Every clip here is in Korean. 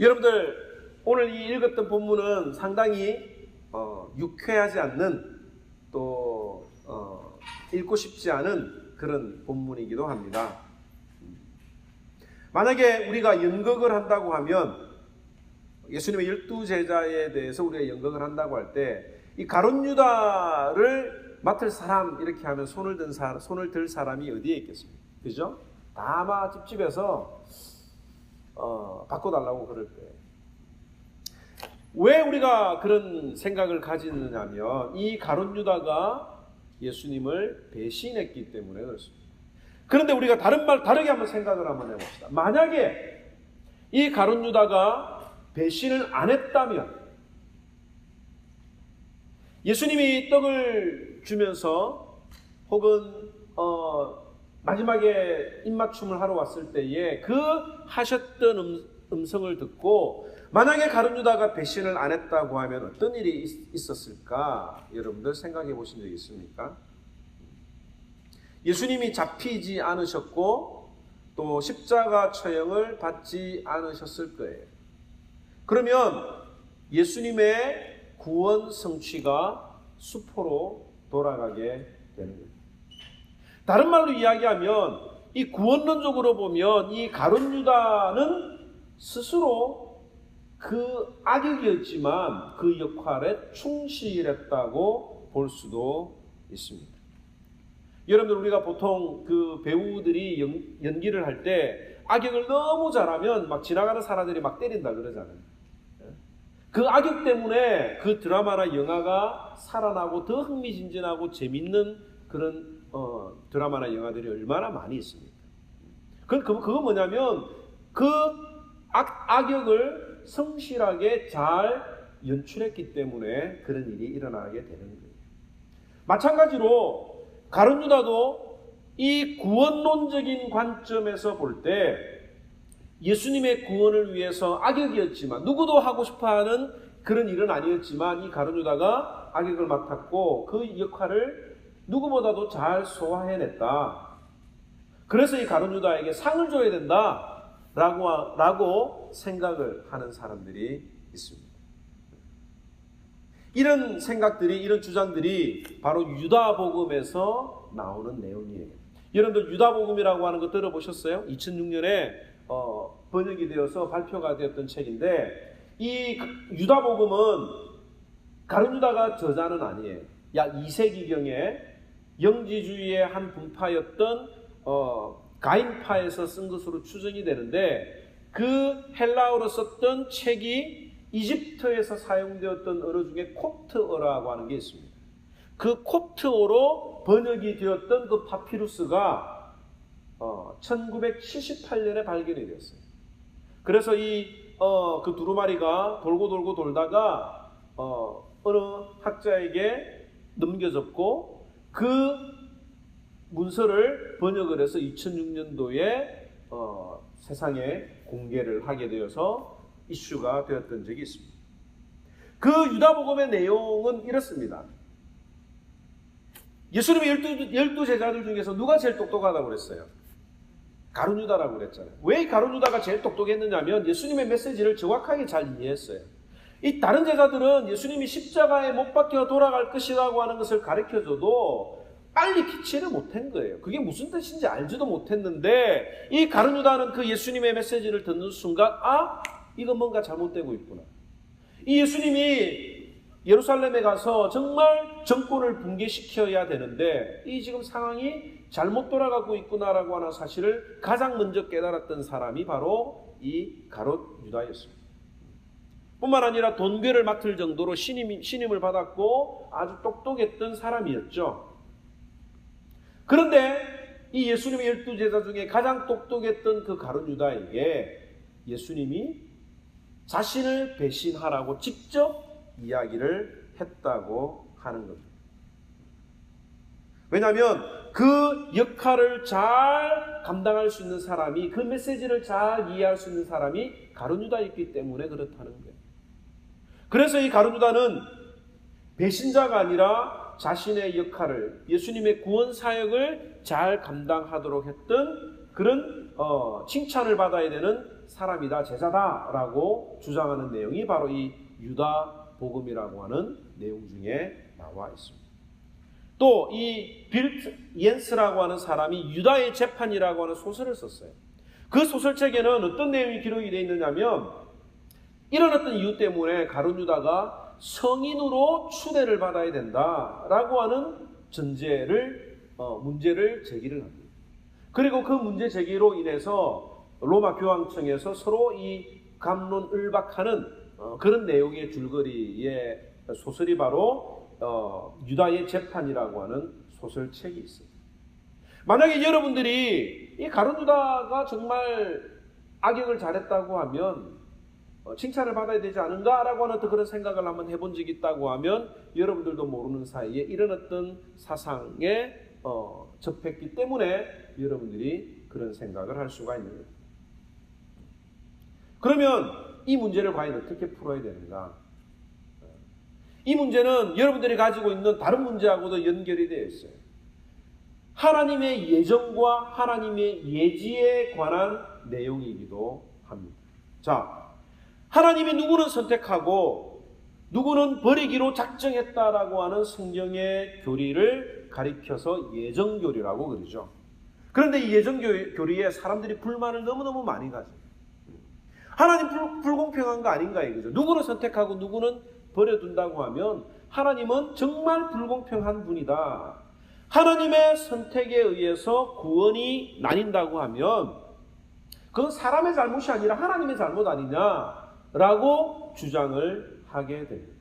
여러분들 오늘 이 읽었던 본문은 상당히 유쾌하지 않는 또 읽고 싶지 않은 그런 본문이기도 합니다. 만약에 우리가 연극을 한다고 하면 예수님의 12제자에 대해서 우리가 연극을 한다고 할 때 이 가룟 유다를 맡을 사람 이렇게 하면 손을 들 사람이 어디에 있겠습니까? 그죠? 다 아마 찝찝해서 바꿔달라고 그럴 거예요. 왜 우리가 그런 생각을 가지느냐면 이 가룟 유다가 예수님을 배신했기 때문에 그렇습니다. 그런데 우리가 다르게 한번 생각을 한번 해봅시다. 만약에 이 가룟 유다가 배신을 안 했다면 예수님이 떡을 주면서 혹은 마지막에 입맞춤을 하러 왔을 때에 그 하셨던 음성을 듣고 만약에 가룟 유다가 배신을 안 했다고 하면 어떤 일이 있었을까? 여러분들 생각해 보신 적 있습니까? 예수님이 잡히지 않으셨고 또 십자가 처형을 받지 않으셨을 거예요. 그러면 예수님의 구원 성취가 수포로 돌아가게 되는 거예요. 다른 말로 이야기하면 이 구원론적으로 보면 이 가룟 유다는 스스로 그 악역이었지만 그 역할에 충실했다고 볼 수도 있습니다. 여러분들 우리가 보통 그 배우들이 연기를 할 때 악역을 너무 잘하면 막 지나가는 사람들이 막 때린다 그러잖아요. 그 악역 때문에 그 드라마나 영화가 살아나고 더 흥미진진하고 재밌는 그런 드라마나 영화들이 얼마나 많이 있습니까? 그거 뭐냐면 그 악역을 성실하게 잘 연출했기 때문에 그런 일이 일어나게 되는 거예요. 마찬가지로 가룟 유다도 이 구원론적인 관점에서 볼 때 예수님의 구원을 위해서 악역이었지만 누구도 하고 싶어하는 그런 일은 아니었지만 이 가룟 유다가 악역을 맡았고 그 역할을 누구보다도 잘 소화해냈다. 그래서 이 가룟 유다에게 상을 줘야 된다 라고 생각을 하는 사람들이 있습니다. 이런 생각들이, 이런 주장들이 바로 유다복음에서 나오는 내용이에요. 여러분들 유다복음이라고 하는 거 들어보셨어요? 2006년에 번역이 되어서 발표가 되었던 책인데 이 유다복음은 가룟 유다가 저자는 아니에요. 약 2세기경에 영지주의의 한 분파였던 가인파에서 쓴 것으로 추정이 되는데 그 헬라어로 썼던 책이 이집트에서 사용되었던 언어 중에 콥트어라고 하는 게 있습니다. 그 콥트어로 번역이 되었던 그 파피루스가 1978년에 발견이 되었어요. 그래서 그 두루마리가 돌고 돌다가 어느 학자에게 넘겨졌고 그 문서를 번역을 해서 2006년도에 세상에 공개를 하게 되어서 이슈가 되었던 적이 있습니다. 그 유다복음의 내용은 이렇습니다. 예수님의 12 제자들 중에서 누가 제일 똑똑하다고 그랬어요? 가룟 유다라고 그랬잖아요. 왜 가룟 유다가 제일 똑똑했느냐면 예수님의 메시지를 정확하게 잘 이해했어요. 이 다른 제자들은 예수님이 십자가에 못 박혀 돌아갈 것이라고 하는 것을 가르쳐줘도 빨리 캐치를 못한 거예요. 그게 무슨 뜻인지 알지도 못했는데 이 가룟 유다는 그 예수님의 메시지를 듣는 순간 이거 뭔가 잘못되고 있구나. 이 예수님이 예루살렘에 가서 정말 정권을 붕괴시켜야 되는데 이 지금 상황이 잘못 돌아가고 있구나라고 하는 사실을 가장 먼저 깨달았던 사람이 바로 이 가룟 유다였습니다. 뿐만 아니라 돈괴를 맡을 정도로 신임을 받았고 아주 똑똑했던 사람이었죠. 그런데 이 예수님의 12제자 중에 가장 똑똑했던 그 가룟 유다에게 예수님이 자신을 배신하라고 직접 이야기를 했다고 하는 겁니다. 왜냐하면 그 역할을 잘 감당할 수 있는 사람이, 그 메시지를 잘 이해할 수 있는 사람이 가룟 유다였기 때문에 그렇다는 거예요. 그래서 이 가룟 유다는 배신자가 아니라 자신의 역할을, 예수님의 구원 사역을 잘 감당하도록 했던 그런 칭찬을 받아야 되는 사람이다, 제자다라고 주장하는 내용이 바로 이 유다 복음이라고 하는 내용 중에 나와 있습니다. 또 이 빌트 옌스라고 하는 사람이 유다의 재판이라고 하는 소설을 썼어요. 그 소설책에는 어떤 내용이 기록이 되어 있느냐면 이런 어떤 이유 때문에 가룟 유다가 성인으로 추대를 받아야 된다라고 하는 문제를 제기를 합니다. 그리고 그 문제 제기로 인해서 로마 교황청에서 서로 이 갑론을박하는 그런 내용의 줄거리의 소설이 바로 유다의 재판이라고 하는 소설책이 있습니다. 만약에 여러분들이 이 가룟 유다가 정말 악역을 잘했다고 하면 칭찬을 받아야 되지 않은가라고 하는 그런 생각을 한번 해본 적이 있다고 하면 여러분들도 모르는 사이에 이런 어떤 사상에 접했기 때문에 여러분들이 그런 생각을 할 수가 있는 거예요. 그러면 이 문제를 과연 어떻게 풀어야 되는가? 이 문제는 여러분들이 가지고 있는 다른 문제하고도 연결이 되어 있어요. 하나님의 예정과 하나님의 예지에 관한 내용이기도 합니다. 자, 하나님이 누구는 선택하고 누구는 버리기로 작정했다라고 하는 성경의 교리를 가리켜서 예정교리라고 그러죠. 그런데 이 예정교리에 사람들이 불만을 너무너무 많이 가져요. 하나님 불공평한 거 아닌가 이거죠. 누구는 선택하고 누구는 버려둔다고 하면 하나님은 정말 불공평한 분이다. 하나님의 선택에 의해서 구원이 나뉜다고 하면 그건 사람의 잘못이 아니라 하나님의 잘못 아니냐라고 주장을 하게 됩니다.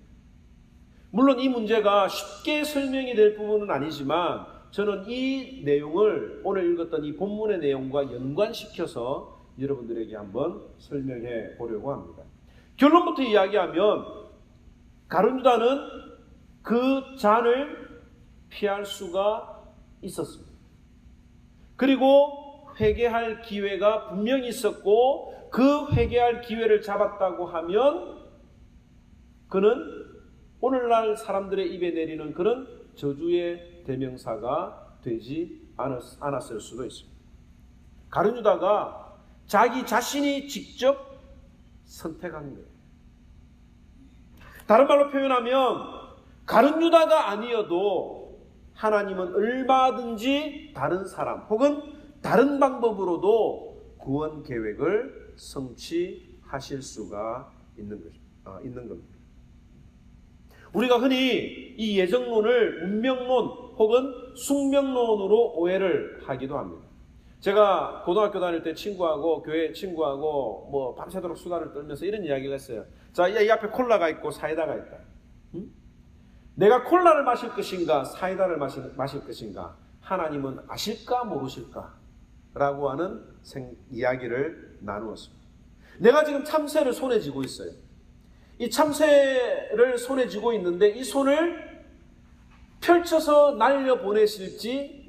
물론 이 문제가 쉽게 설명이 될 부분은 아니지만 저는 이 내용을 오늘 읽었던 이 본문의 내용과 연관시켜서 여러분들에게 한번 설명해 보려고 합니다. 결론부터 이야기하면 가룟 유다는 그 잔을 피할 수가 있었습니다. 그리고 회개할 기회가 분명히 있었고 그 회개할 기회를 잡았다고 하면 그는 오늘날 사람들의 입에 내리는 그런 저주의 대명사가 되지 않았을 수도 있습니다. 가룟 유다가 자기 자신이 직접 선택한 거예요. 다른 말로 표현하면 가룟 유다가 아니어도 하나님은 얼마든지 다른 사람 혹은 다른 방법으로도 구원 계획을 성취하실 수가 있는 겁니다. 우리가 흔히 이 예정론을 운명론 혹은 숙명론으로 오해를 하기도 합니다. 제가 고등학교 다닐 때 교회 친구하고 밤새도록 수다를 떨면서 이런 이야기를 했어요. 자, 이 앞에 콜라가 있고 사이다가 있다. 응? 내가 콜라를 마실 것인가 사이다를 마실 것인가 하나님은 아실까 모르실까? 라고 하는 이야기를 나누었습니다. 내가 지금 참새를 손에 쥐고 있어요. 이 참새를 손에 쥐고 있는데 이 손을 펼쳐서 날려보낼지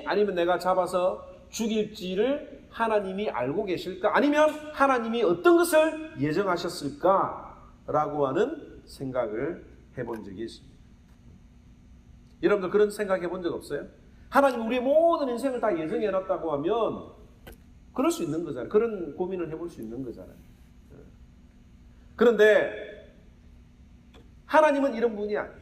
아니면 내가 잡아서 죽일지를 하나님이 알고 계실까? 아니면 하나님이 어떤 것을 예정하셨을까? 라고 하는 생각을 해본 적이 있습니다. 여러분들 그런 생각 해본 적 없어요? 하나님 우리의 모든 인생을 다 예정해놨다고 하면 그럴 수 있는 거잖아요. 그런 고민을 해볼 수 있는 거잖아요. 그런데 하나님은 이런 분이 아니에요.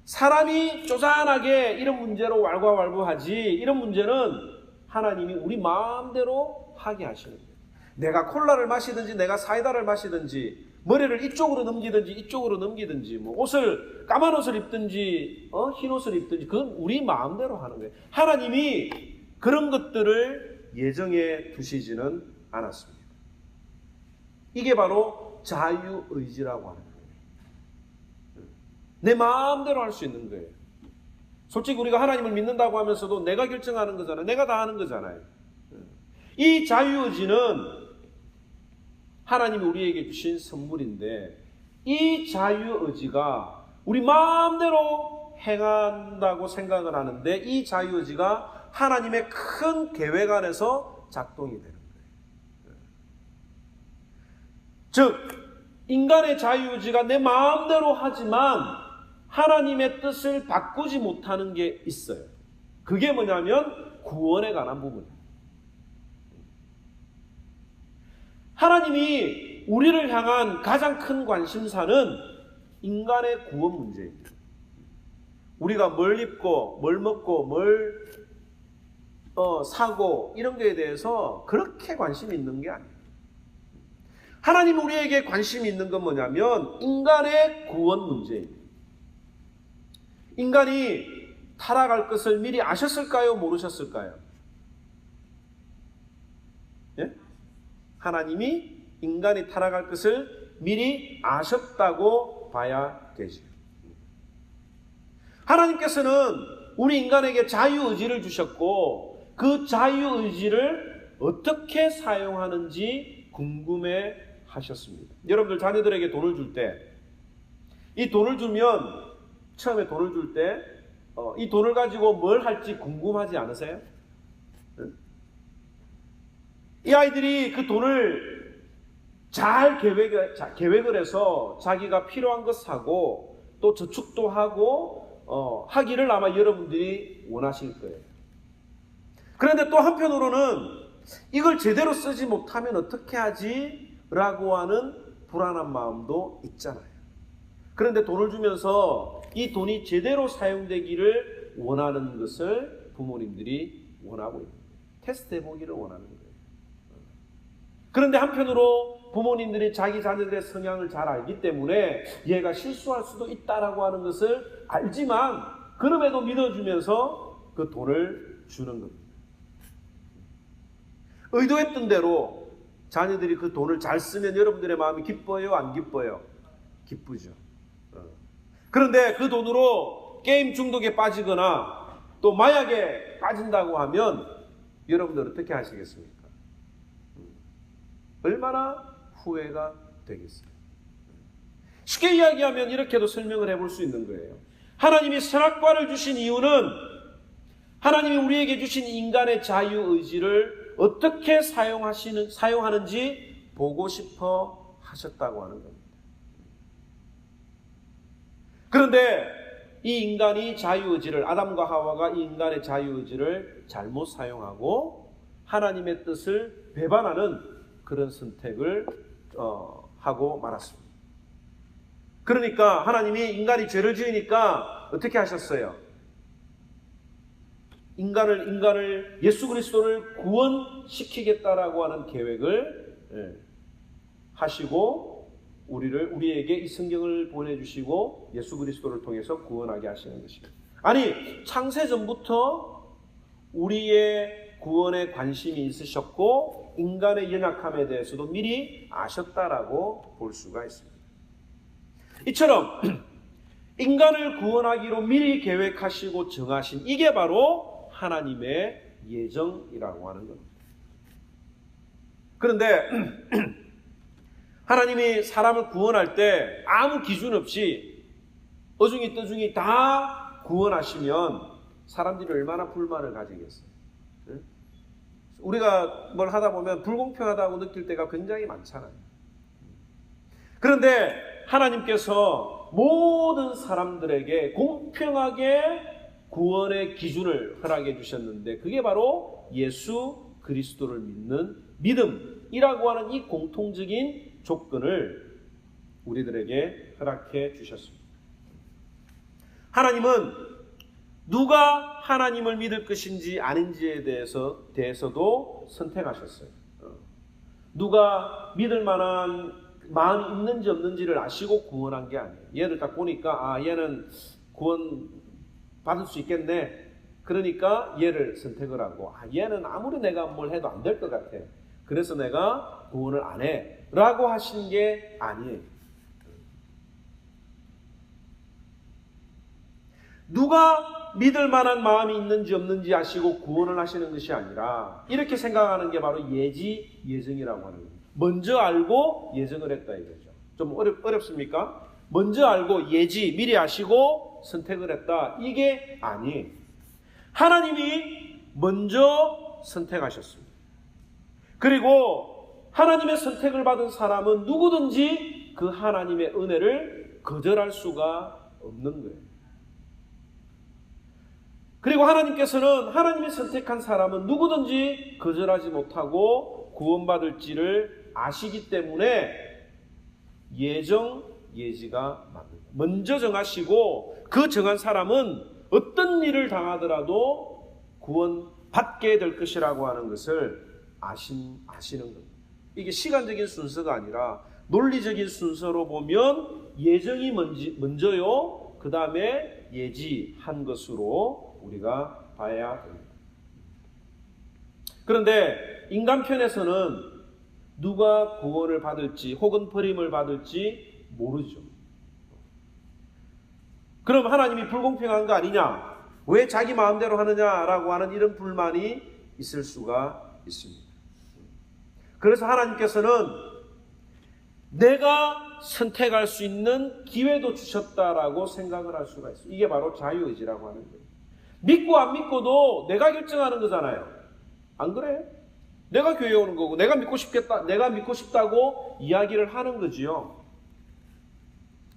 사람이 쪼잔하게 이런 문제로 왈가왈부하지 이런 문제는 하나님이 우리 마음대로 하게 하시는 거예요. 내가 콜라를 마시든지 내가 사이다를 마시든지 머리를 이쪽으로 넘기든지 이쪽으로 넘기든지 까만 옷을 입든지 흰 옷을 입든지 그건 우리 마음대로 하는 거예요. 하나님이 그런 것들을 예정해 두시지는 않았습니다. 이게 바로 자유의지라고 하는 거예요. 내 마음대로 할 수 있는 거예요. 솔직히 우리가 하나님을 믿는다고 하면서도 내가 결정하는 거잖아요. 내가 다 하는 거잖아요. 이 자유의지는 하나님이 우리에게 주신 선물인데 이 자유의지가 우리 마음대로 행한다고 생각을 하는데 이 자유의지가 하나님의 큰 계획 안에서 작동이 되는 거예요. 즉 인간의 자유의지가 내 마음대로 하지만 하나님의 뜻을 바꾸지 못하는 게 있어요. 그게 뭐냐면 구원에 관한 부분이에요. 하나님이 우리를 향한 가장 큰 관심사는 인간의 구원 문제입니다. 우리가 뭘 입고 뭘 먹고 뭘 사고 이런 거에 대해서 그렇게 관심이 있는 게 아니에요. 하나님 우리에게 관심이 있는 건 뭐냐면 인간의 구원 문제입니다. 인간이 타락할 것을 미리 아셨을까요? 모르셨을까요? 예? 하나님이 인간이 타락할 것을 미리 아셨다고 봐야 되죠. 하나님께서는 우리 인간에게 자유의지를 주셨고 그 자유의지를 어떻게 사용하는지 궁금해 하셨습니다. 여러분들 자녀들에게 돈을 줄 때 이 돈을 주면 처음에 돈을 줄 때 이 돈을 가지고 뭘 할지 궁금하지 않으세요? 이 아이들이 그 돈을 잘 계획을 해서 자기가 필요한 것 사고 또 저축도 하고 하기를 아마 여러분들이 원하실 거예요. 그런데 또 한편으로는 이걸 제대로 쓰지 못하면 어떻게 하지? 라고 하는 불안한 마음도 있잖아요. 그런데 돈을 주면서 이 돈이 제대로 사용되기를 원하는 것을 부모님들이 원하고 있는 거예요. 테스트해 보기를 원하는 거예요. 그런데 한편으로 부모님들이 자기 자녀들의 성향을 잘 알기 때문에 얘가 실수할 수도 있다라고 하는 것을 알지만 그럼에도 믿어주면서 그 돈을 주는 겁니다. 의도했던 대로 자녀들이 그 돈을 잘 쓰면 여러분들의 마음이 기뻐요? 안 기뻐요? 기쁘죠. 그런데 그 돈으로 게임 중독에 빠지거나 또 마약에 빠진다고 하면 여러분들 어떻게 하시겠습니까? 얼마나 후회가 되겠어요. 쉽게 이야기하면 이렇게도 설명을 해볼 수 있는 거예요. 하나님이 선악과를 주신 이유는 하나님이 우리에게 주신 인간의 자유의지를 어떻게 사용하는지 보고 싶어 하셨다고 하는 겁니다. 그런데 이 인간이 자유의지를, 아담과 하와가 이 인간의 자유의지를 잘못 사용하고 하나님의 뜻을 배반하는 그런 선택을 하고 말았습니다. 그러니까 하나님이 인간이 죄를 지으니까 어떻게 하셨어요? 인간을 예수 그리스도를 구원시키겠다라고 하는 계획을 하시고 우리에게 이 성경을 보내주시고 예수 그리스도를 통해서 구원하게 하시는 것입니다. 아니 창세전부터 우리의 구원에 관심이 있으셨고 인간의 연약함에 대해서도 미리 아셨다라고 볼 수가 있습니다. 이처럼 인간을 구원하기로 미리 계획하시고 정하신 이게 바로 하나님의 예정이라고 하는 겁니다. 그런데 하나님이 사람을 구원할 때 아무 기준 없이 어중이 떠중이 다 구원하시면 사람들이 얼마나 불만을 가지겠어요. 우리가 뭘 하다 보면 불공평하다고 느낄 때가 굉장히 많잖아요. 그런데 하나님께서 모든 사람들에게 공평하게 구원의 기준을 허락해 주셨는데 그게 바로 예수 그리스도를 믿는 믿음이라고 하는 이 공통적인 조건을 우리들에게 허락해 주셨습니다. 하나님은 누가 하나님을 믿을 것인지 아닌지에 대해서도 선택하셨어요. 누가 믿을 만한 마음이 있는지 없는지를 아시고 구원한 게 아니에요. 얘를 딱 보니까 얘는 구원 받을 수 있겠네. 그러니까 얘를 선택을 하고 얘는 아무리 내가 뭘 해도 안 될 것 같아. 그래서 내가 구원을 안 해. 라고 하신 게 아니에요. 누가 믿을 만한 마음이 있는지 없는지 아시고 구원을 하시는 것이 아니라 이렇게 생각하는 게 바로 예정이라고 하는 거예요. 먼저 알고 예정을 했다 이거죠. 좀 어렵습니까? 먼저 알고 미리 아시고 선택을 했다. 이게 아니에요. 하나님이 먼저 선택하셨습니다. 그리고 하나님의 선택을 받은 사람은 누구든지 그 하나님의 은혜를 거절할 수가 없는 거예요. 그리고 하나님께서는 하나님이 선택한 사람은 누구든지 거절하지 못하고 구원받을지를 아시기 때문에 예정, 예지가 맞는 거예요. 먼저 정하시고 그 정한 사람은 어떤 일을 당하더라도 구원받게 될 것이라고 하는 것을 아시는 겁니다. 이게 시간적인 순서가 아니라 논리적인 순서로 보면 예정이 먼저요, 그 다음에 예지한 것으로 우리가 봐야 됩니다. 그런데 인간 편에서는 누가 구원을 받을지 혹은 버림을 받을지 모르죠. 그럼 하나님이 불공평한 거 아니냐? 왜 자기 마음대로 하느냐라고 하는 이런 불만이 있을 수가 있습니다. 그래서 하나님께서는 내가 선택할 수 있는 기회도 주셨다라고 생각을 할 수가 있어요. 이게 바로 자유의지라고 하는 거예요. 믿고 안 믿고도 내가 결정하는 거잖아요. 안 그래? 내가 교회에 오는 거고 내가 믿고 싶다고 이야기를 하는 거지요.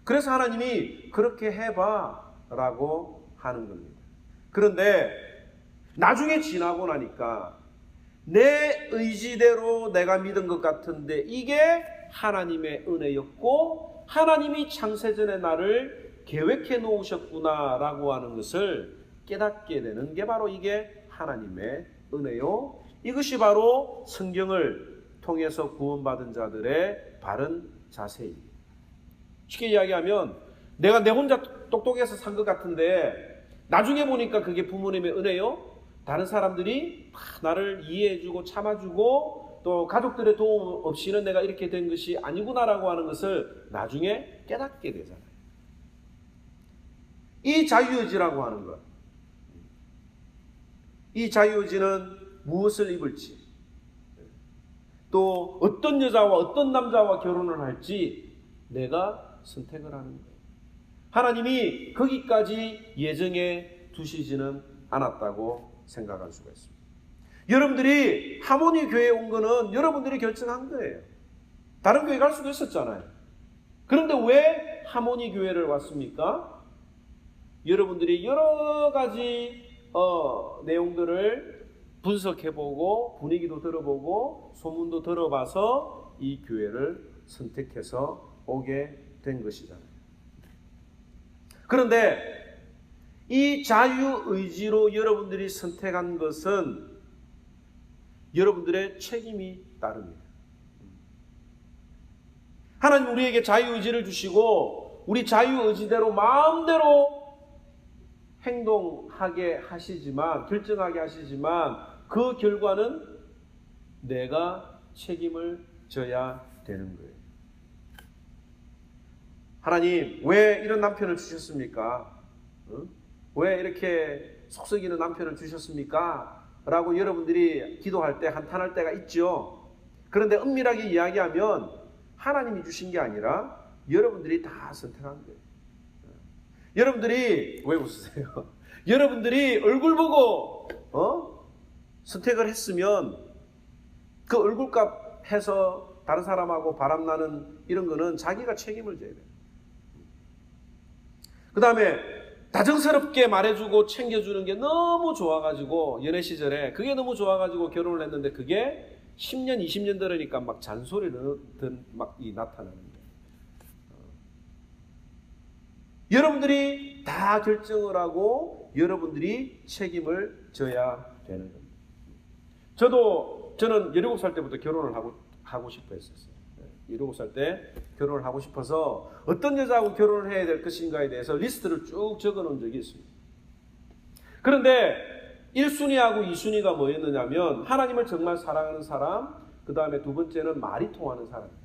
그래서 하나님이 그렇게 해봐라고 하는 겁니다. 그런데 나중에 지나고 나니까 내 의지대로 내가 믿은 것 같은데 이게 하나님의 은혜였고 하나님이 창세전에 나를 계획해 놓으셨구나라고 하는 것을 깨닫게 되는 게 바로 이게 하나님의 은혜요. 이것이 바로 성경을 통해서 구원받은 자들의 바른 자세입니다. 쉽게 이야기하면 내가 내 혼자 똑똑해서 산 것 같은데 나중에 보니까 그게 부모님의 은혜요. 다른 사람들이 나를 이해해주고 참아주고 또 가족들의 도움 없이는 내가 이렇게 된 것이 아니구나라고 하는 것을 나중에 깨닫게 되잖아요. 이 자유의지라고 하는 것, 이 자유의지는 무엇을 입을지 또 어떤 여자와 어떤 남자와 결혼을 할지 내가 선택을 하는 거예요. 하나님이 거기까지 예정해 두시지는 않았다고 생각할 수가 있습니다. 여러분들이 하모니 교회에 온 거는 여러분들이 결정한 거예요. 다른 교회 갈 수도 있었잖아요. 그런데 왜 하모니 교회를 왔습니까? 여러분들이 여러 가지 내용들을 분석해보고 분위기도 들어보고 소문도 들어봐서 이 교회를 선택해서 오게 된 것이잖아요. 그런데 이 자유의지로 여러분들이 선택한 것은 여러분들의 책임이 따릅니다. 하나님 우리에게 자유의지를 주시고 우리 자유의지대로 마음대로 행동하게 하시지만 결정하게 하시지만 그 결과는 내가 책임을 져야 되는 거예요. 하나님 왜 이런 남편을 주셨습니까? 왜 이렇게 속썩이는 남편을 주셨습니까? 라고 여러분들이 기도할 때 한탄할 때가 있죠. 그런데 은밀하게 이야기하면 하나님이 주신 게 아니라 여러분들이 다 선택한 거예요. 여러분들이 왜 웃으세요? 여러분들이 얼굴 보고 선택을 했으면 그 얼굴값 해서 다른 사람하고 바람나는 이런 거는 자기가 책임을 져야 돼요. 그 다음에 다정스럽게 말해주고 챙겨주는 게 너무 좋아가지고 연애 시절에 그게 너무 좋아가지고 결혼을 했는데 그게 10년 20년 들으니까 막 잔소리를 막 나타나는 거예요. 여러분들이 다 결정을 하고 여러분들이 책임을 져야 되는 겁니다. 저는 17살 때부터 결혼을 하고 싶어 했었어요. 17살 때 결혼을 하고 싶어서 어떤 여자하고 결혼을 해야 될 것인가에 대해서 리스트를 쭉 적어 놓은 적이 있습니다. 그런데 1순위하고 2순위가 뭐였느냐면 하나님을 정말 사랑하는 사람, 그 다음에 두 번째는 말이 통하는 사람이었어요.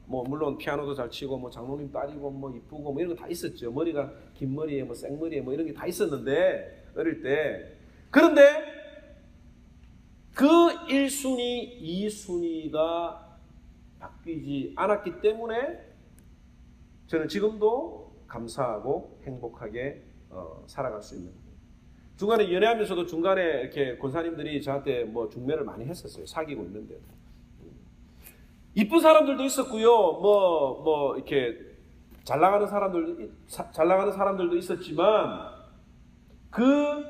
물론 피아노도 잘 치고 장로님 딸이고 이쁘고 이런 거 다 있었죠. 머리가 긴 머리에 생머리에 이런 게 다 있었는데 어릴 때. 그런데 그 1순위, 2순위가 바뀌지 않았기 때문에 저는 지금도 감사하고 행복하게 살아갈 수 있는 거예요. 중간에 연애하면서도 중간에 이렇게 권사님들이 저한테 중매를 많이 했었어요. 사귀고 있는데. 이쁜 사람들도 있었고요. 이렇게 잘 나가는 사람들도 있었지만 그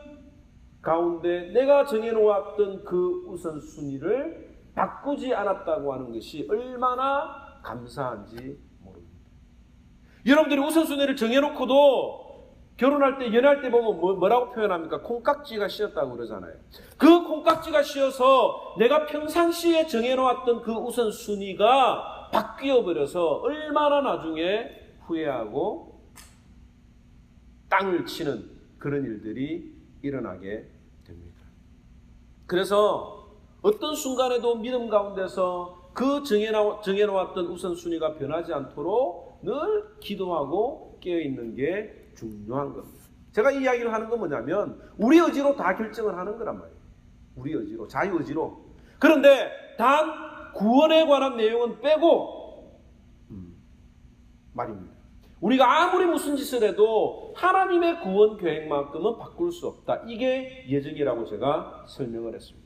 가운데 내가 정해놓았던 그 우선순위를 바꾸지 않았다고 하는 것이 얼마나 감사한지 모릅니다. 여러분들이 우선순위를 정해놓고도 결혼할 때, 연애할 때 보면 뭐라고 표현합니까? 콩깍지가 씌었다고 그러잖아요. 그 콩깍지가 씌어서 내가 평상시에 정해놓았던 그 우선순위가 바뀌어버려서 얼마나 나중에 후회하고 땅을 치는 그런 일들이 일어나게 됩니다. 그래서 어떤 순간에도 믿음 가운데서 그 정해놓았던 우선순위가 변하지 않도록 늘 기도하고 깨어있는 게 중요한 겁니다. 제가 이 이야기를 하는 건 뭐냐면 우리 의지로 다 결정을 하는 거란 말이에요. 우리 의지로, 자유의지로. 그런데 단 구원에 관한 내용은 빼고 말입니다. 우리가 아무리 무슨 짓을 해도 하나님의 구원 계획만큼은 바꿀 수 없다. 이게 예정이라고 제가 설명을 했습니다.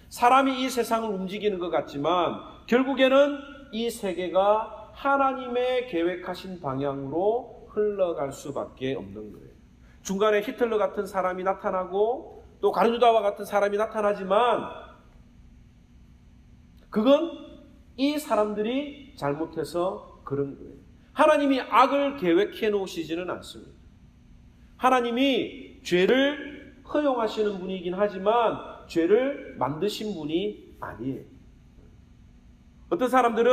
사람이 이 세상을 움직이는 것 같지만 결국에는 이 세계가 하나님의 계획하신 방향으로 흘러갈 수밖에 없는 거예요. 중간에 히틀러 같은 사람이 나타나고 또 가룟유다와 같은 사람이 나타나지만 그건 이 사람들이 잘못해서 그런 거예요. 하나님이 악을 계획해 놓으시지는 않습니다. 하나님이 죄를 허용하시는 분이긴 하지만 죄를 만드신 분이 아니에요. 어떤 사람들은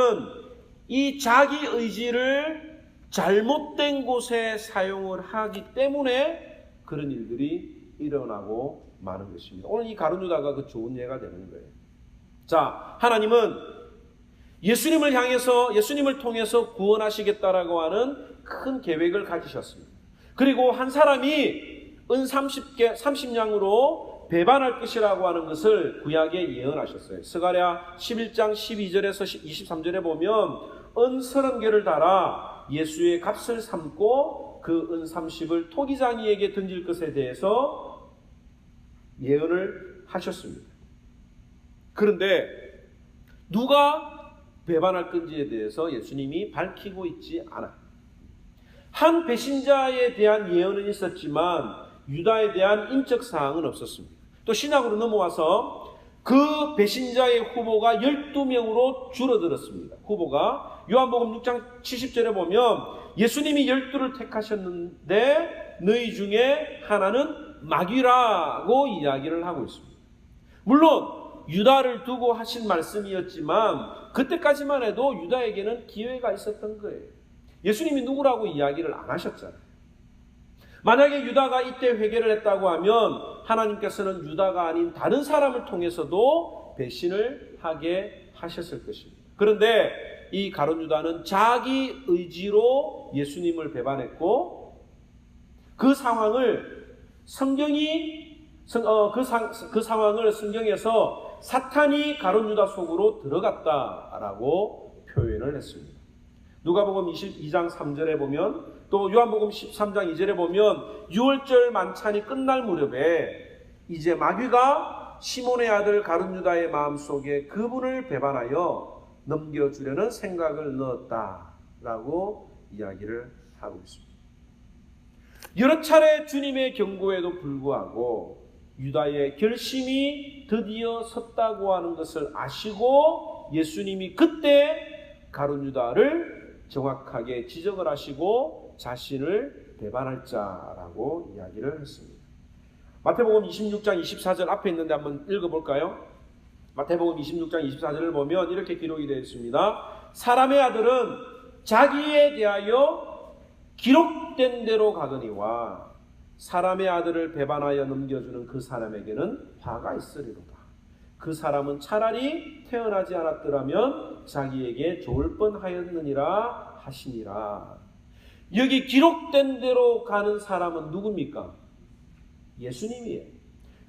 이 자기 의지를 잘못된 곳에 사용을 하기 때문에 그런 일들이 일어나고 마는 것입니다. 오늘 이 가룟유다가 그 좋은 예가 되는 거예요. 자, 하나님은 예수님을 향해서, 예수님을 통해서 구원하시겠다라고 하는 큰 계획을 가지셨습니다. 그리고 한 사람이 은 30냥으로 배반할 것이라고 하는 것을 구약에 예언하셨어요. 스가랴 11장 12절에서 23절에 보면 은 30개를 달아 예수의 값을 삼고 그 은 30을 토기장이에게 던질 것에 대해서 예언을 하셨습니다. 그런데 누가 배반할 건지에 대해서 예수님이 밝히고 있지 않아요. 한 배신자에 대한 예언은 있었지만 유다에 대한 인적 사항은 없었습니다. 또 신약으로 넘어와서 그 배신자의 후보가 12명으로 줄어들었습니다. 후보가 요한복음 6장 70절에 보면 예수님이 12를 택하셨는데 너희 중에 하나는 마귀라고 이야기를 하고 있습니다. 물론 유다를 두고 하신 말씀이었지만 그때까지만 해도 유다에게는 기회가 있었던 거예요. 예수님이 누구라고 이야기를 안 하셨잖아요. 만약에 유다가 이때 회개를 했다고 하면 하나님께서는 유다가 아닌 다른 사람을 통해서도 배신을 하게 하셨을 것입니다. 그런데 이 가룟유다는 자기 의지로 예수님을 배반했고 그 상황을 그 상황을 성경에서 사탄이 가룟유다 속으로 들어갔다라고 표현을 했습니다. 누가복음 22장 3절에 보면 또 요한복음 13장 2절에 보면 6월절 만찬이 끝날 무렵에 이제 마귀가 시몬의 아들 가룟유다의 마음속에 그분을 배반하여 넘겨주려는 생각을 넣었다라고 이야기를 하고 있습니다. 여러 차례 주님의 경고에도 불구하고 유다의 결심이 드디어 섰다고 하는 것을 아시고 예수님이 그때 가룟유다를 정확하게 지적을 하시고 자신을 배반할 자라고 이야기를 했습니다. 마태복음 26장 24절 앞에 있는데 한번 읽어볼까요? 마태복음 26장 24절을 보면 이렇게 기록이 되어 있습니다. 사람의 아들은 자기에 대하여 기록된 대로 가거니와 사람의 아들을 배반하여 넘겨주는 그 사람에게는 화가 있으리로다. 그 사람은 차라리 태어나지 않았더라면 자기에게 좋을 뻔하였느니라 하시니라. 여기 기록된 대로 가는 사람은 누굽니까? 예수님이에요.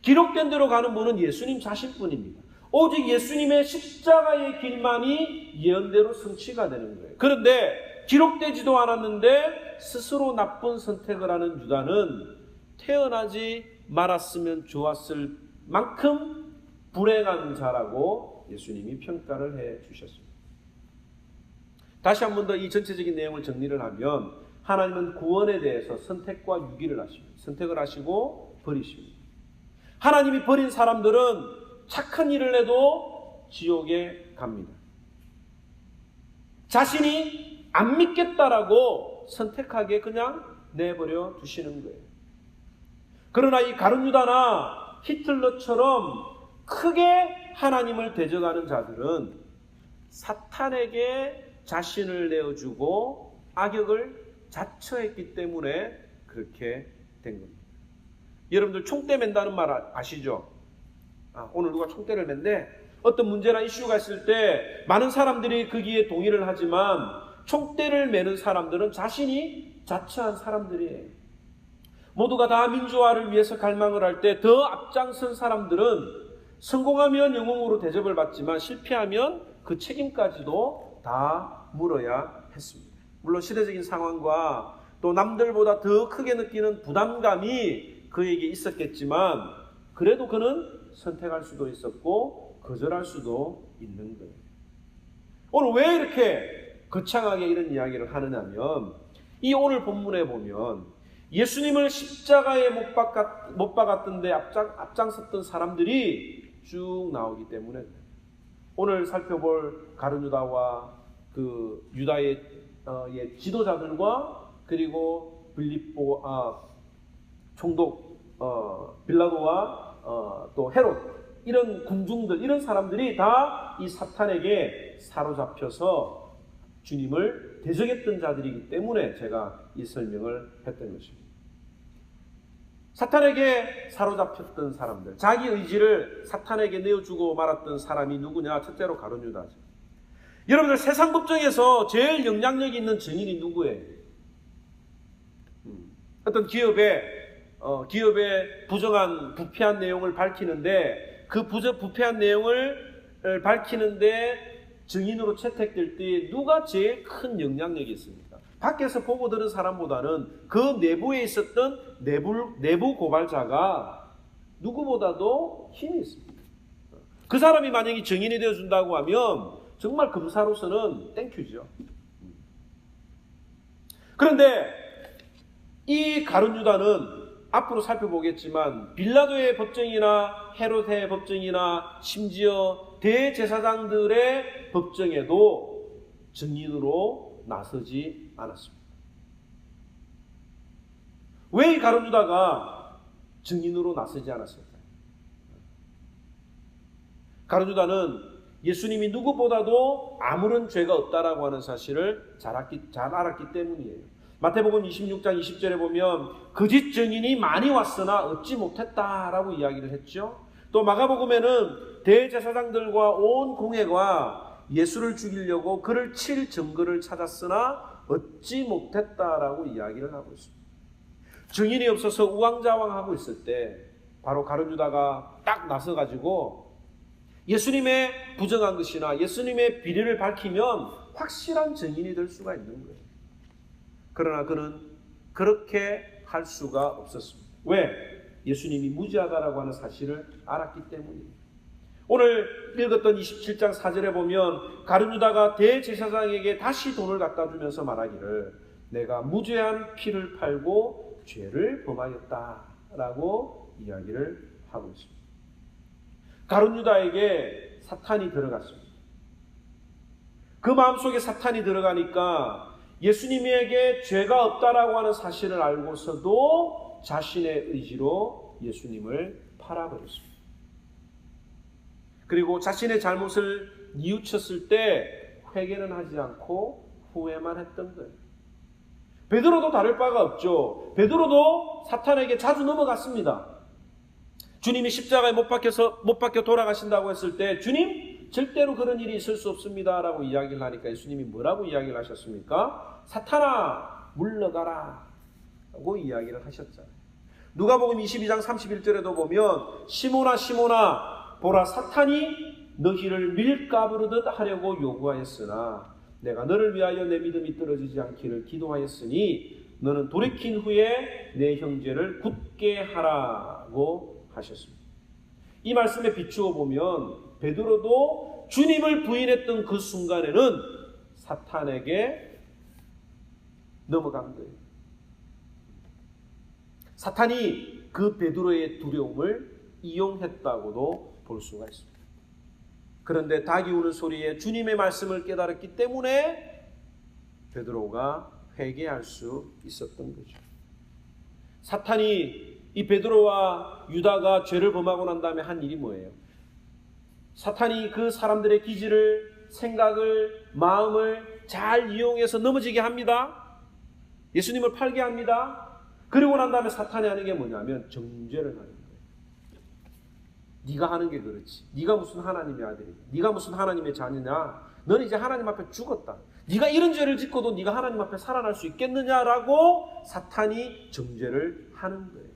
기록된 대로 가는 분은 예수님 자신뿐입니다. 오직 예수님의 십자가의 길만이 예언대로 성취가 되는 거예요. 그런데 기록되지도 않았는데 스스로 나쁜 선택을 하는 유다는 태어나지 말았으면 좋았을 만큼 불행한 자라고 예수님이 평가를 해 주셨습니다. 다시 한 번 더 이 전체적인 내용을 정리를 하면 하나님은 구원에 대해서 선택과 유기를 하십니다. 선택을 하시고 버리십니다. 하나님이 버린 사람들은 착한 일을 해도 지옥에 갑니다. 자신이 안 믿겠다라고 선택하게 그냥 내버려 두시는 거예요. 그러나 이 가룟 유다나 히틀러처럼 크게 하나님을 대적하는 자들은 사탄에게 자신을 내어주고 악역을 자처했기 때문에 그렇게 된 겁니다. 여러분들 총대 맨다는 말 아시죠? 오늘 누가 총대를 맨데 어떤 문제나 이슈가 있을 때 많은 사람들이 거기에 동의를 하지만 총대를 매는 사람들은 자신이 자처한 사람들이에요. 모두가 다 민주화를 위해서 갈망을 할 때 더 앞장선 사람들은 성공하면 영웅으로 대접을 받지만 실패하면 그 책임까지도 다 물어야 했습니다. 물론 시대적인 상황과 또 남들보다 더 크게 느끼는 부담감이 그에게 있었겠지만 그래도 그는 선택할 수도 있었고 거절할 수도 있는 거예요. 오늘 왜 이렇게 거창하게 이런 이야기를 하느냐면 이 오늘 본문에 보면 예수님을 십자가에 못 박았던 데 앞장섰던 사람들이 쭉 나오기 때문에 오늘 살펴볼 가룟 유다와 그 유다의 지도자들과 그리고 총독 빌라도와 또 헤롯 이런 군중들 이런 사람들이 다 이 사탄에게 사로잡혀서 주님을 대적했던 자들이기 때문에 제가 이 설명을 했던 것입니다. 사탄에게 사로잡혔던 사람들, 자기 의지를 사탄에게 내어주고 말았던 사람이 누구냐? 첫째로 가룟 유다죠. 여러분들 세상 법정에서 제일 영향력이 있는 증인이 누구예요? 어떤 기업의 부정한 부패한 내용을 밝히는데 그 부패한 내용을 밝히는데 증인으로 채택될 때 누가 제일 큰 영향력이 있습니까? 밖에서 보고 들은 사람보다는 그 내부에 있었던 내부 고발자가 누구보다도 힘이 있습니다. 그 사람이 만약에 증인이 되어준다고 하면 정말 검사로서는 땡큐죠. 그런데 이 가룟 유다는 앞으로 살펴보겠지만 빌라도의 법정이나 헤롯의 법정이나 심지어 대제사장들의 법정에도 증인으로 나서지 않았습니다. 왜 이 가룟 유다가 증인으로 나서지 않았을까요? 가룟 유다는 예수님이 누구보다도 아무런 죄가 없다라고 하는 사실을 잘 알았기 때문이에요. 마태복음 26장 20절에 보면 거짓 증인이 많이 왔으나 얻지 못했다라고 이야기를 했죠. 또 마가복음에는 대제사장들과 온 공회가 예수를 죽이려고 그를 칠 증거를 찾았으나 얻지 못했다라고 이야기를 하고 있습니다. 증인이 없어서 우왕좌왕하고 있을 때 바로 가룟 유다가 딱 나서가지고 예수님의 부정한 것이나 예수님의 비리를 밝히면 확실한 증인이 될 수가 있는 거예요. 그러나 그는 그렇게 할 수가 없었습니다. 왜? 예수님이 무지하다라고 하는 사실을 알았기 때문입니다. 오늘 읽었던 27장 4절에 보면 가룟 유다가 대제사장에게 다시 돈을 갖다 주면서 말하기를 내가 무죄한 피를 팔고 죄를 범하였다라고 이야기를 하고 있습니다. 가룟 유다에게 사탄이 들어갔습니다. 그 마음속에 사탄이 들어가니까 예수님에게 죄가 없다라고 하는 사실을 알고서도 자신의 의지로 예수님을 팔아버렸습니다. 그리고 자신의 잘못을 뉘우쳤을 때 회개는 하지 않고 후회만 했던 거예요. 베드로도 다를 바가 없죠. 베드로도 사탄에게 자주 넘어갔습니다. 주님이 십자가에 못 박혀 돌아가신다고 했을 때 주님 절대로 그런 일이 있을 수 없습니다 라고 이야기를 하니까 예수님이 뭐라고 이야기를 하셨습니까? 사탄아 물러가라 라고 이야기를 하셨잖아요. 누가복음 22장 31절에도 보면 시몬아 시몬아 보라 사탄이 너희를 밀가부르듯 하려고 요구하였으나 내가 너를 위하여 내 믿음이 떨어지지 않기를 기도하였으니 너는 돌이킨 후에 내 형제를 굳게 하라고 하셨습니다. 이 말씀에 비추어 보면 베드로도 주님을 부인했던 그 순간에는 사탄에게 넘어간 거예요. 사탄이 그 베드로의 두려움을 이용했다고도 볼 수가 있습니다. 그런데 닭이 우는 소리에 주님의 말씀을 깨달았기 때문에 베드로가 회개할 수 있었던 거죠. 사탄이 이 베드로와 유다가 죄를 범하고 난 다음에 한 일이 뭐예요? 사탄이 그 사람들의 기질을, 생각을, 마음을 잘 이용해서 넘어지게 합니다. 예수님을 팔게 합니다. 그리고 난 다음에 사탄이 하는 게 뭐냐면 정죄를 하는 거예요. 네가 하는 게 그렇지. 네가 무슨 하나님의 아들이냐. 네가 무슨 하나님의 자녀냐. 너는 이제 하나님 앞에 죽었다. 네가 이런 죄를 짓고도 네가 하나님 앞에 살아날 수 있겠느냐라고 사탄이 정죄를 하는 거예요.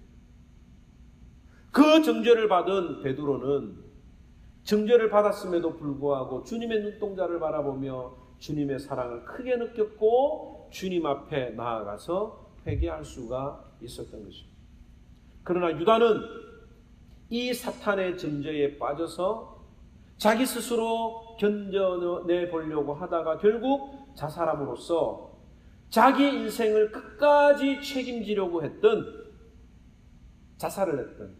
그 정죄를 받은 베드로는 정죄를 받았음에도 불구하고 주님의 눈동자를 바라보며 주님의 사랑을 크게 느꼈고 주님 앞에 나아가서 회개할 수가 있었던 것입니다. 그러나 유다는 이 사탄의 정죄에 빠져서 자기 스스로 견뎌내 보려고 하다가 결국 자살함으로써 자기 인생을 끝까지 책임지려고 했던, 자살을 했던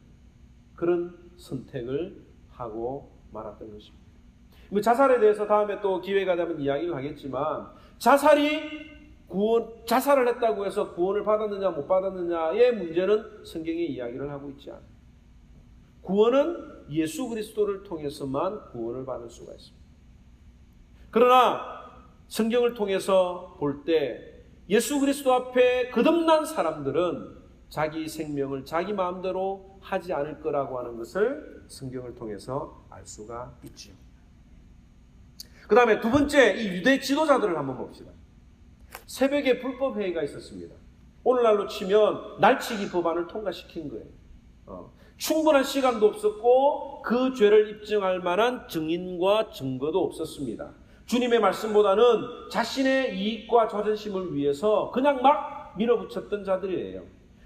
그런 선택을 하고 말았던 것입니다. 자살에 대해서 다음에 또 기회가 되면 이야기를 하겠지만, 자살을 했다고 해서 구원을 받았느냐 못 받았느냐의 문제는 성경이 이야기를 하고 있지 않아요. 구원은 예수 그리스도를 통해서만 구원을 받을 수가 있습니다. 그러나 성경을 통해서 볼 때 예수 그리스도 앞에 거듭난 사람들은 자기 생명을 자기 마음대로 하지 않을 거라고 하는 것을 성경을 통해서 알 수가 있죠. 그 다음에 두 번째, 이 유대 지도자들을 한번 봅시다. 새벽에 불법회의가 있었습니다. 오늘날로 치면 날치기 법안을 통과시킨 거예요. 충분한 시간도 없었고 그 죄를 입증할 만한 증인과 증거도 없었습니다. 주님의 말씀보다는 자신의 이익과 자존심을 위해서 그냥 막 밀어붙였던 자들이에요.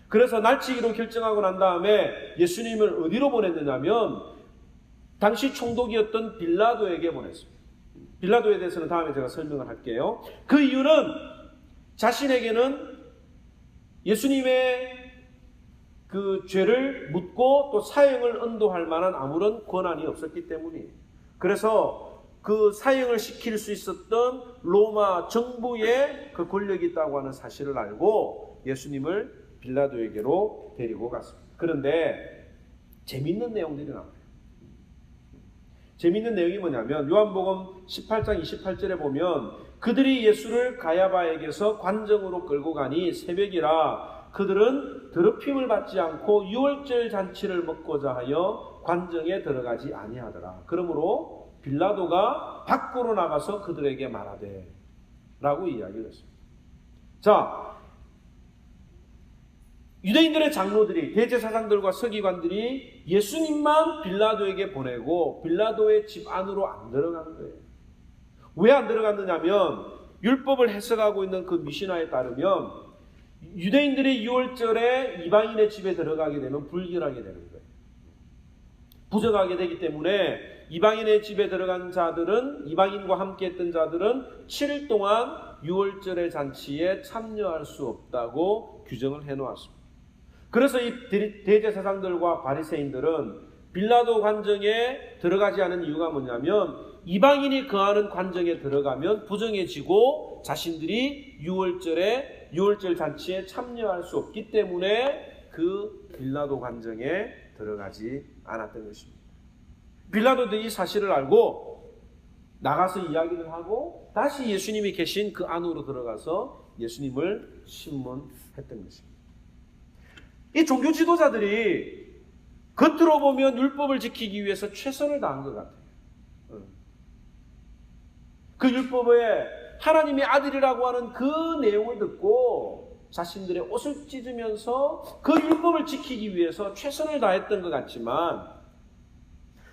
그래서 날치기로 결정하고 난 다음에 예수님을 어디로 보냈느냐면 당시 총독이었던 빌라도에게 보냈습니다. 빌라도에 대해서는 다음에 제가 설명을 할게요. 그 이유는 자신에게는 예수님의 그 죄를 묻고 또 사형을 언도할 만한 아무런 권한이 없었기 때문이에요. 그래서 그 사형을 시킬 수 있었던 로마 정부의 그 권력이 있다고 하는 사실을 알고 예수님을 빌라도에게로 데리고 갔습니다. 그런데 재밌는 내용들이 나와요. 재밌는 내용이 뭐냐면 요한복음 18장 28절에 보면 그들이 예수를 가야바에게서 관정으로 끌고 가니 새벽이라 그들은 더럽힘을 받지 않고 유월절 잔치를 먹고자 하여 관정에 들어가지 아니하더라. 그러므로 빌라도가 밖으로 나가서 그들에게 말하되 라고 이야기를 했습니다. 자, 유대인들의 장로들이, 대제사장들과 서기관들이 예수님만 빌라도에게 보내고 빌라도의 집 안으로 안 들어가는 거예요. 왜 안 들어갔느냐면 율법을 해석하고 있는 그 미시나에 따르면 유대인들이 유월절에 이방인의 집에 들어가게 되면 불결하게 되는 거예요. 부정하게 되기 때문에 이방인의 집에 들어간 자들은, 이방인과 함께 했던 자들은 7일 동안 유월절의 잔치에 참여할 수 없다고 규정을 해놓았습니다. 그래서 이 대제사장들과 바리새인들은 빌라도 관정에 들어가지 않은 이유가 뭐냐면 이방인이 거하는 관정에 들어가면 부정해지고 자신들이 유월절 잔치에 참여할 수 없기 때문에 그 빌라도 관정에 들어가지 않았던 것입니다. 빌라도도 이 사실을 알고 나가서 이야기를 하고 다시 예수님이 계신 그 안으로 들어가서 예수님을 신문했던 것입니다. 이 종교 지도자들이 겉으로 보면 율법을 지키기 위해서 최선을 다한 것 같아요. 그 율법에 하나님의 아들이라고 하는 그 내용을 듣고 자신들의 옷을 찢으면서 그 율법을 지키기 위해서 최선을 다했던 것 같지만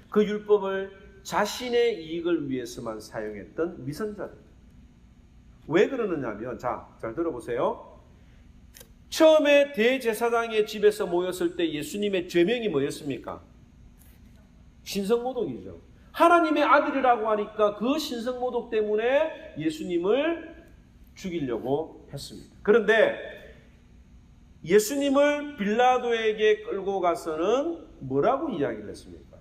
그 율법을 자신의 이익을 위해서만 사용했던 위선자들. 왜 그러느냐면, 자, 잘 들어보세요. 처음에 대제사장의 집에서 모였을 때 예수님의 죄명이 뭐였습니까? 신성모독이죠. 하나님의 아들이라고 하니까 그 신성모독 때문에 예수님을 죽이려고 했습니다. 그런데 예수님을 빌라도에게 끌고 가서는 뭐라고 이야기를 했습니까?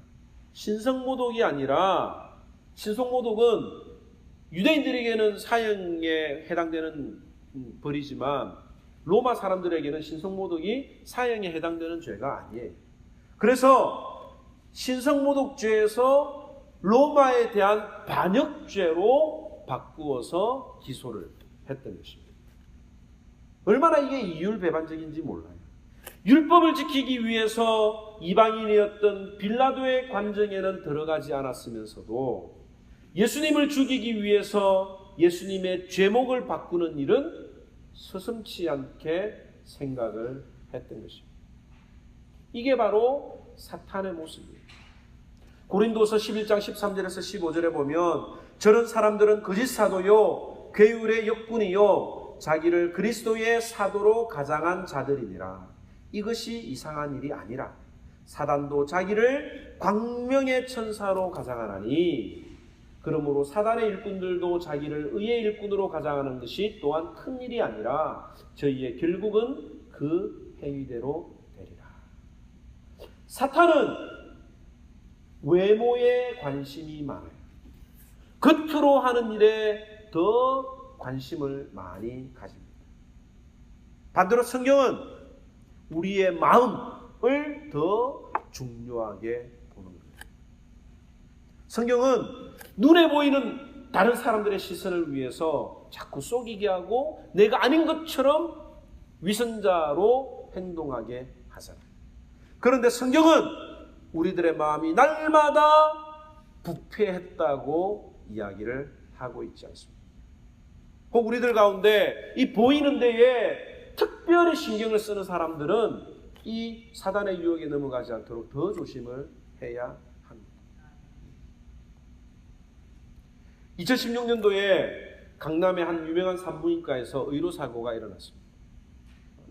신성모독이 아니라 신속모독은 유대인들에게는 사형에 해당되는 벌이지만 로마 사람들에게는 신속모독이 사형에 해당되는 죄가 아니에요. 그래서 신속모독죄에서 로마에 대한 반역죄로 바꾸어서 기소를 했던 것입니다. 얼마나 이게 이율배반적인지 몰라요. 율법을 지키기 위해서 이방인이었던 빌라도의 관정에는 들어가지 않았으면서도 예수님을 죽이기 위해서 예수님의 죄목을 바꾸는 일은 서슴지 않게 생각을 했던 것입니다. 이게 바로 사탄의 모습이에요. 고린도서 11장 13절에서 15절에 보면 저런 사람들은 거짓 사도요 괴율의 역군이요 자기를 그리스도의 사도로 가장한 자들이니라. 이것이 이상한 일이 아니라 사단도 자기를 광명의 천사로 가장하나니 그러므로 사단의 일꾼들도 자기를 의의 일꾼으로 가장하는 것이 또한 큰 일이 아니라 저희의 결국은 그 행위대로 되리라. 사탄은 외모에 관심이 많아요. 겉으로 하는 일에 더 관심을 많이 가집니다. 반대로 성경은 우리의 마음을 더 중요하게 보는 거예요. 성경은 눈에 보이는 다른 사람들의 시선을 위해서 자꾸 속이게 하고 내가 아닌 것처럼 위선자로 행동하게 하잖아요. 그런데 성경은 우리들의 마음이 날마다 부패했다고 이야기를 하고 있지 않습니다. 혹 우리들 가운데 이 보이는 데에 특별히 신경을 쓰는 사람들은 이 사단의 유혹에 넘어가지 않도록 더 조심을 해야 합니다. 2016년도에 강남의 한 유명한 산부인과에서 의료사고가 일어났습니다.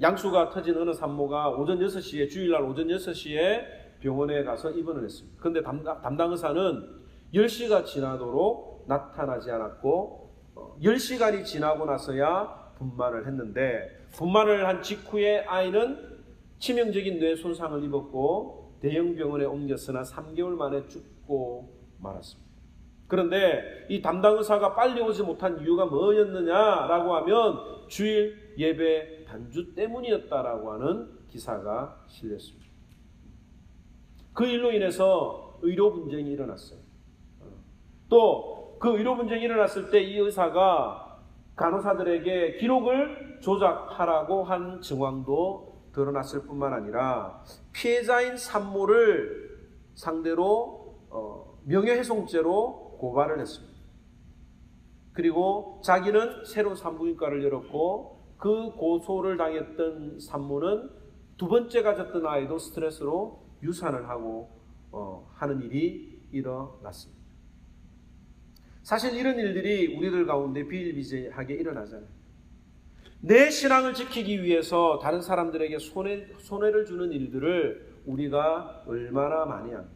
양수가 터진 어느 산모가 오전 6시에 주일날 오전 6시에 병원에 가서 입원을 했습니다. 그런데 담당 의사는 10시가 지나도록 나타나지 않았고 10시간이 지나고 나서야 분만을 했는데 분만을 한 직후에 아이는 치명적인 뇌 손상을 입었고 대형 병원에 옮겼으나 3개월 만에 죽고 말았습니다. 그런데 이 담당 의사가 빨리 오지 못한 이유가 뭐였느냐라고 하면 주일 예배 단주 때문이었다라고 하는 기사가 실렸습니다. 그 일로 인해서 의료 분쟁이 일어났어요. 또 그 의료 분쟁이 일어났을 때 이 의사가 간호사들에게 기록을 조작하라고 한 정황도 드러났을 뿐만 아니라 피해자인 산모를 상대로 명예훼손죄로 고발을 했습니다. 그리고 자기는 새로운 산부인과를 열었고 그 고소를 당했던 산모는 두 번째 가졌던 아이도 스트레스로 유산을 하고 하는 일이 일어났습니다. 사실 이런 일들이 우리들 가운데 비일비재하게 일어나잖아요. 내 신앙을 지키기 위해서 다른 사람들에게 손해를 주는 일들을 우리가 얼마나 많이 합니까?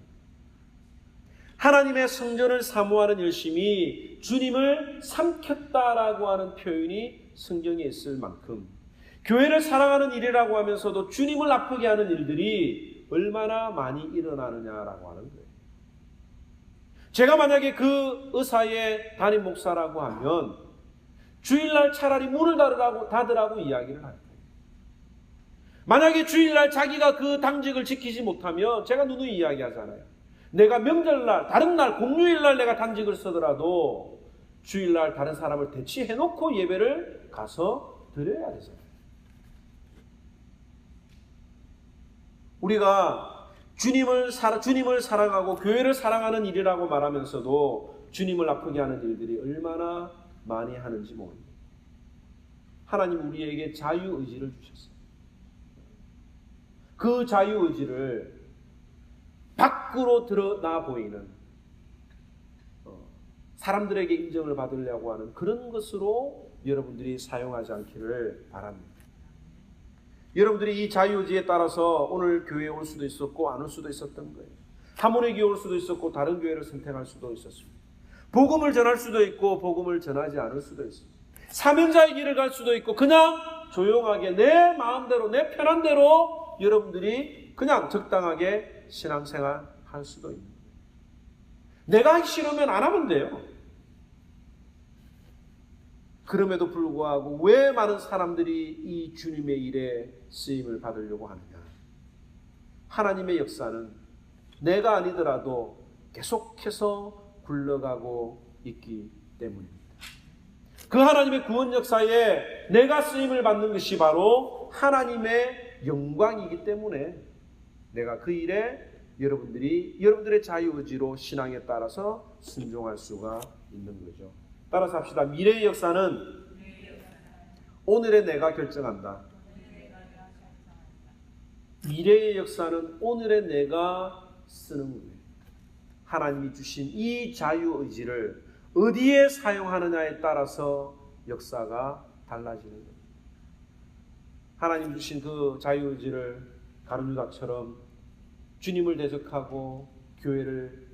하나님의 성전을 사모하는 열심이 주님을 삼켰다라고 하는 표현이 성경에 있을 만큼 교회를 사랑하는 일이라고 하면서도 주님을 아프게 하는 일들이 얼마나 많이 일어나느냐라고 하는 거예요. 제가 만약에 그 의사의 담임 목사라고 하면 주일날 차라리 문을 닫으라고 이야기를 할 거예요. 만약에 주일날 자기가 그 당직을 지키지 못하면 제가 누누이 이야기하잖아요. 내가 명절날, 다른 날, 공휴일날 내가 당직을 쓰더라도 주일날 다른 사람을 대치해놓고 예배를 가서 드려야 되잖아요. 우리가 주님을 사랑하고 교회를 사랑하는 일이라고 말하면서도 주님을 아프게 하는 일들이 얼마나 많이 하는지 모릅니다. 하나님 우리에게 자유의지를 주셨어요. 그 자유의지를 밖으로 드러나 보이는 사람들에게 인정을 받으려고 하는 그런 것으로 여러분들이 사용하지 않기를 바랍니다. 여러분들이 이 자유의지에 따라서 오늘 교회에 올 수도 있었고 안 올 수도 있었던 거예요. 하모니 교회 올 수도 있었고 다른 교회를 선택할 수도 있었습니다. 복음을 전할 수도 있고 복음을 전하지 않을 수도 있습니다. 사명자의 길을 갈 수도 있고 그냥 조용하게 내 마음대로 내 편한 대로 여러분들이 그냥 적당하게 신앙생활 할 수도 있는 거예요. 내가 하기 싫으면 안 하면 돼요. 그럼에도 불구하고 왜 많은 사람들이 이 주님의 일에 쓰임을 받으려고 하느냐? 하나님의 역사는 내가 아니더라도 계속해서 굴러가고 있기 때문입니다. 그 하나님의 구원 역사에 내가 쓰임을 받는 것이 바로 하나님의 영광이기 때문에 내가 그 일에 여러분들의 자유의지로 신앙에 따라서 순종할 수가 있는 거죠. 따라서 합시다. 미래의 역사는 오늘의 내가 결정한다. 미래의 역사는 오늘의 내가 쓰는 거예요. 하나님이 주신 이 자유의지를 어디에 사용하느냐에 따라서 역사가 달라지는 거예요. 하나님 주신 그 자유의지를 가룟유다처럼 주님을 대적하고 교회를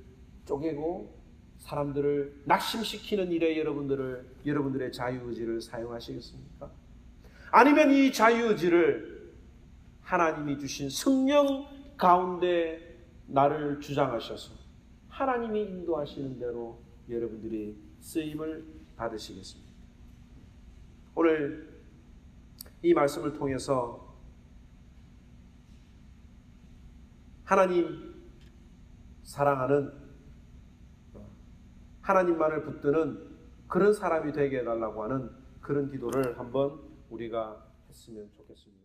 쪼개고 사람들을 낙심시키는 일에 여러분들의 자유의지를 사용하시겠습니까? 아니면 이 자유의지를 하나님이 주신 성령 가운데 나를 주장하셔서 하나님이 인도하시는 대로 여러분들이 쓰임을 받으시겠습니다. 오늘 이 말씀을 통해서 하나님 사랑하는, 하나님만을 붙드는 그런 사람이 되게 해달라고 하는 그런 기도를 한번 우리가 했으면 좋겠습니다.